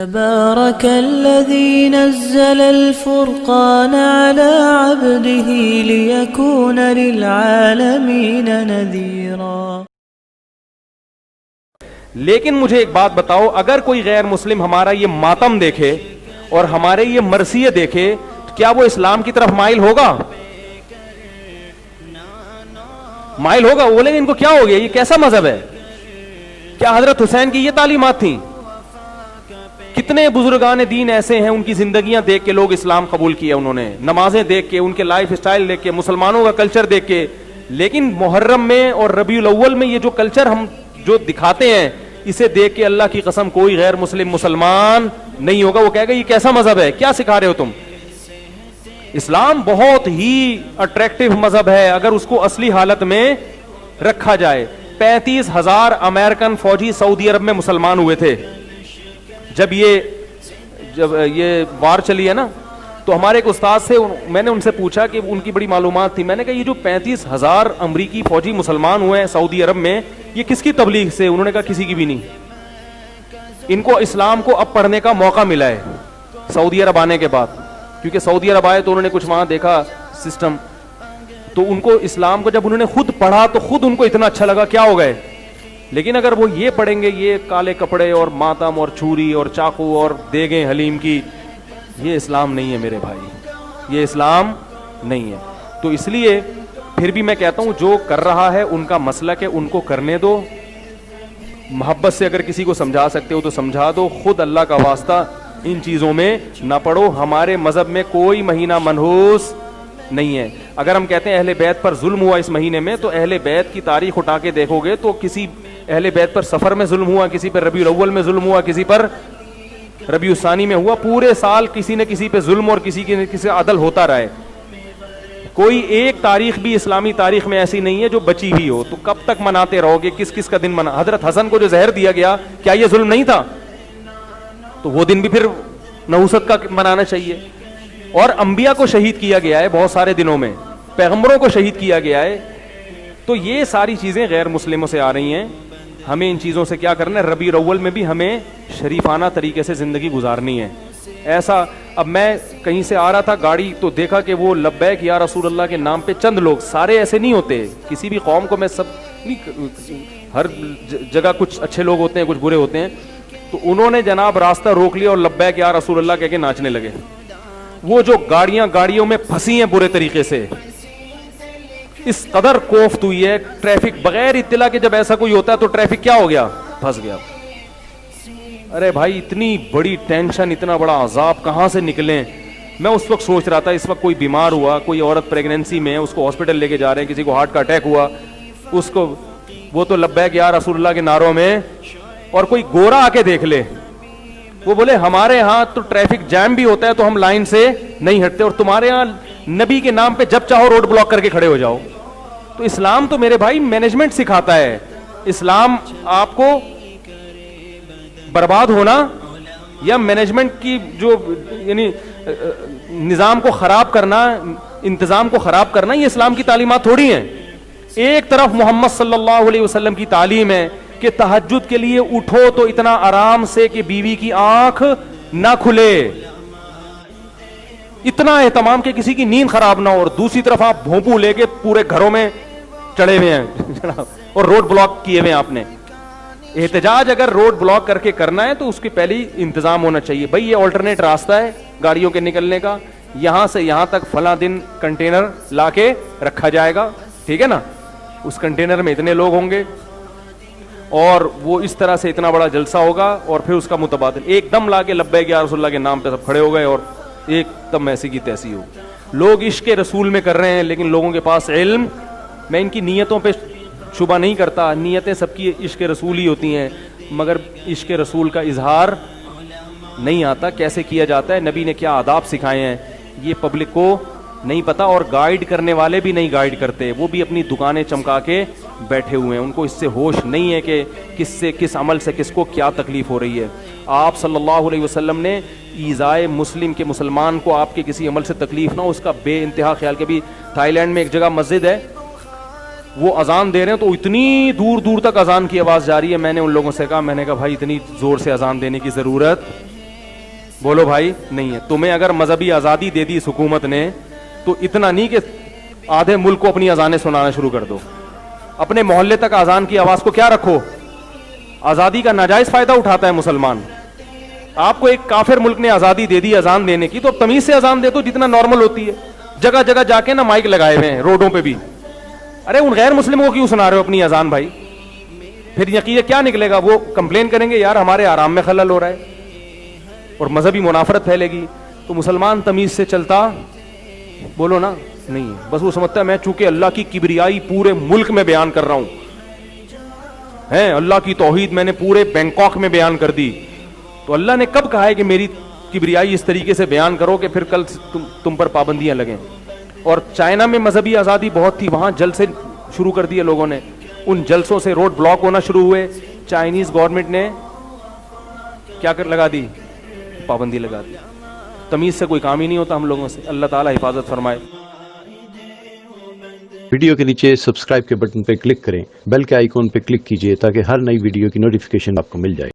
تبارك الذي نزل الفرقان على عبده ليكون للعالمين نذيرا۔ لیکن مجھے ایک بات بتاؤ، اگر کوئی غیر مسلم ہمارا یہ ماتم دیکھے اور ہمارے یہ مرثیے دیکھے تو کیا وہ اسلام کی طرف مائل ہوگا؟ مائل ہوگا؟ وہ بولیں گے ان کو کیا ہو گیا، یہ کیسا مذہب ہے؟ کیا حضرت حسین کی یہ تعلیمات تھیں؟ کتنے بزرگان دین ایسے ہیں ان کی زندگیاں دیکھ کے لوگ اسلام قبول کیا، انہوں نے نمازیں دیکھ کے، ان کے لائف سٹائل دیکھ کے، مسلمانوں کا کلچر دیکھ کے۔ لیکن محرم میں اور ربیع الاول میں یہ جو کلچر ہم جو دکھاتے ہیں، اسے دیکھ کے اللہ کی قسم کوئی غیر مسلم مسلمان نہیں ہوگا، وہ کہے گا یہ کیسا مذہب ہے، کیا سکھا رہے ہو تم؟ اسلام بہت ہی اٹریکٹیو مذہب ہے اگر اس کو اصلی حالت میں رکھا جائے۔ 35,000 امریکن فوجی سعودی عرب میں مسلمان ہوئے تھے جب یہ وار چلی ہے نا، تو ہمارے ایک استاد سے میں نے ان سے پوچھا کہ ان کی بڑی معلومات تھی، میں نے کہا یہ جو 35,000 امریکی فوجی مسلمان ہوئے ہیں سعودی عرب میں، یہ کس کی تبلیغ سے؟ انہوں نے کہا کسی کی بھی نہیں، ان کو اسلام کو اب پڑھنے کا موقع ملا ہے سعودی عرب آنے کے بعد، کیونکہ سعودی عرب آئے تو انہوں نے کچھ وہاں دیکھا سسٹم، تو ان کو اسلام کو جب انہوں نے خود پڑھا تو خود ان کو اتنا اچھا لگا، کیا ہو گئے۔ لیکن اگر وہ یہ پڑھیں گے یہ کالے کپڑے اور ماتم اور چھری اور چاقو اور دیگیں حلیم کی، یہ اسلام نہیں ہے میرے بھائی، یہ اسلام نہیں ہے۔ تو اس لیے پھر بھی میں کہتا ہوں جو کر رہا ہے ان کا مسلک ہے، ان کو کرنے دو، محبت سے اگر کسی کو سمجھا سکتے ہو تو سمجھا دو، خود اللہ کا واسطہ ان چیزوں میں نہ پڑھو۔ ہمارے مذہب میں کوئی مہینہ منحوس نہیں ہے۔ اگر ہم کہتے ہیں اہل بیت پر ظلم ہوا اس مہینے میں، تو اہل بیت کی تاریخ اٹھا کے دیکھو گے تو کسی اہل بیت پر سفر میں ظلم ہوا، کسی پر ربیع الاول میں ظلم ہوا، کسی پر ربیع الثانی میں ہوا، پورے سال کسی نہ کسی پہ ظلم اور کسی کے کسی عدل ہوتا رہا ہے۔ کوئی ایک تاریخ بھی اسلامی تاریخ میں ایسی نہیں ہے جو بچی ہوئی ہو، تو کب تک مناتے رہو گے؟ کس کس کا دن منا؟ حضرت حسن کو جو زہر دیا گیا کیا یہ ظلم نہیں تھا؟ تو وہ دن بھی پھر نحوست کا منانا چاہیے۔ اور انبیاء کو شہید کیا گیا ہے بہت سارے دنوں میں، پیغمبروں کو شہید کیا گیا ہے، تو یہ ساری چیزیں غیر مسلموں سے آ رہی ہیں۔ ہمیں ان چیزوں سے کیا کرنا ہے؟ ربیع الاول میں بھی ہمیں شریفانہ طریقے سے زندگی گزارنی ہے۔ ایسا اب میں کہیں سے آ رہا تھا گاڑی، تو دیکھا کہ وہ لبیک یا رسول اللہ کے نام پہ چند لوگ، سارے ایسے نہیں ہوتے، کسی بھی قوم کو میں سب نہیں، ہر جگہ کچھ اچھے لوگ ہوتے ہیں کچھ برے ہوتے ہیں، تو انہوں نے جناب راستہ روک لیا اور لبیک یا رسول اللہ کہہ کے ناچنے لگے۔ وہ جو گاڑیوں میں پھنسی ہیں برے طریقے سے، اس قدر کوفت ہوئی ہے ٹریفک بغیر اطلاع کے، جب ایسا کوئی ہوتا ہے تو ٹریفک کیا ہو گیا؟ پھنس گیا۔ ارے بھائی اتنی بڑی ٹینشن، اتنا بڑا عذاب کہاں سے نکلیں؟ میں اس وقت سوچ رہا تھا، اس وقت کوئی بیمار ہوا، کوئی عورت پریگنینسی میں ہے، اس کو ہاسپٹل لے کے جا رہے ہیں، کسی کو ہارٹ کا اٹیک ہوا، اس کو وہ تو لبیک یا رسول اللہ کے نعروں میں، اور کوئی گورا آ کے دیکھ لے، وہ بولے ہمارے ہاں تو ٹریفک جام بھی ہوتا ہے تو ہم لائن سے نہیں ہٹتے، اور تمہارے ہاں نبی کے نام پہ جب چاہو روڈ بلاک کر کے کھڑے ہو جاؤ۔ تو اسلام تو میرے بھائی مینجمنٹ سکھاتا ہے، اسلام آپ کو برباد ہونا یا مینجمنٹ کی جو یعنی نظام کو خراب کرنا، انتظام کو خراب کرنا، یہ اسلام کی تعلیمات تھوڑی ہیں۔ ایک طرف محمد صلی اللہ علیہ وسلم کی تعلیم ہے کہ تہجد کے لیے اٹھو تو اتنا آرام سے کہ بیوی کی آنکھ نہ کھلے، اتنا اہتمام کہ کسی کی نیند خراب نہ ہو، اور دوسری طرف آپ بھونپو لے کے پورے گھروں میں چڑھے ہوئے ہیں اور روڈ بلاک کیے ہوئے ہیں آپ نے۔ احتجاج اگر روڈ بلاک کر کے کرنا ہے تو اس کی پہلی انتظام ہونا چاہیے، بھائی یہ آلٹرنیٹ راستہ ہے گاڑیوں کے نکلنے کا، یہاں سے یہاں تک فلاں دن کنٹینر لا کے رکھا جائے گا، ٹھیک ہے نا، اس کنٹینر میں اتنے لوگ ہوں گے اور وہ اس طرح سے اتنا بڑا جلسہ ہوگا، اور پھر اس کا متبادل ایک دم لا کے لبیک یا رسول اللہ کے نام پہ سب کھڑے ہو گئے اور ایک دم ایسی کی تیسی ہو۔ لوگ عشق رسول میں کر رہے ہیں لیکن لوگوں کے پاس علم، میں ان کی نیتوں پہ شبہ نہیں کرتا، نیتیں سب کی عشق رسول ہی ہوتی ہیں، مگر عشق رسول کا اظہار نہیں آتا، کیسے کیا جاتا ہے، نبی نے کیا آداب سکھائے ہیں، یہ پبلک کو نہیں پتا، اور گائیڈ کرنے والے بھی نہیں گائیڈ کرتے، وہ بھی اپنی دکانیں چمکا کے بیٹھے ہوئے ہیں، ان کو اس سے ہوش نہیں ہے کہ کس عمل سے کس کو کیا تکلیف ہو رہی ہے۔ آپ صلی اللہ علیہ وسلم نے ایذائے مسلم کے مسلمان کو آپ کے کسی عمل سے تکلیف نہ ہو اس کا بے انتہا خیال کے بھی۔ تھائی لینڈ میں ایک جگہ مسجد ہے، وہ اذان دے رہے ہیں تو اتنی دور دور تک اذان کی آواز جاری ہے، میں نے ان لوگوں سے کہا، میں نے کہا بھائی اتنی زور سے اذان دینے کی ضرورت بولو بھائی نہیں ہے. تمہیں اگر مذہبی آزادی دے دی اس حکومت نے تو اتنا نہیں کہ آدھے ملک کو اپنی اذانیں سنانا شروع کر دو. اپنے محلے تک اذان کی آواز کو کیا رکھو. آزادی کا ناجائز فائدہ اٹھاتا ہے مسلمان. آپ کو ایک کافر ملک نے آزادی دے دی اذان دینے کی تو اب تمیز سے اذان دے دو جتنا نارمل ہوتی ہے. جگہ جگہ جا کے نا مائک لگائے ہوئے ہیں روڈوں پہ بھی. ارے ان غیر مسلموں کو کیوں سنا رہے ہو اپنی اذان بھائی؟ پھر یقین کیا نکلے گا؟ وہ کمپلین کریں گے یار ہمارے آرام میں خلل ہو رہا ہے اور مذہبی منافرت پھیلے گی. تو مسلمان تمیز سے چلتا بولو نا نہیں. بس وہ سمجھتا ہے میں چونکہ اللہ کی کبریائی پورے ملک میں بیان کر رہا ہوں ہے, اللہ کی توحید میں نے پورے بینکاک میں بیان کر دی, تو اللہ نے کب کہا ہے کہ میری کبریائی اس طریقے سے بیان کرو کہ پھر کل تم پر پابندیاں لگیں. اور چائنا میں مذہبی آزادی بہت تھی, وہاں جلسے شروع کر دیے لوگوں نے, ان جلسوں سے روڈ بلاک ہونا شروع ہوئے. چائنیز گورنمنٹ نے کیا کر لگا دی؟ پابندی لگا دی. تمیز سے کوئی کام ہی نہیں ہوتا ہم لوگوں سے. اللہ تعالیٰ حفاظت فرمائے. ویڈیو کے نیچے سبسکرائب کے بٹن پہ کلک کریں, بیل کے آئیکن پہ کلک کیجئے تاکہ ہر نئی ویڈیو کی نوٹیفیکیشن آپ کو مل جائے.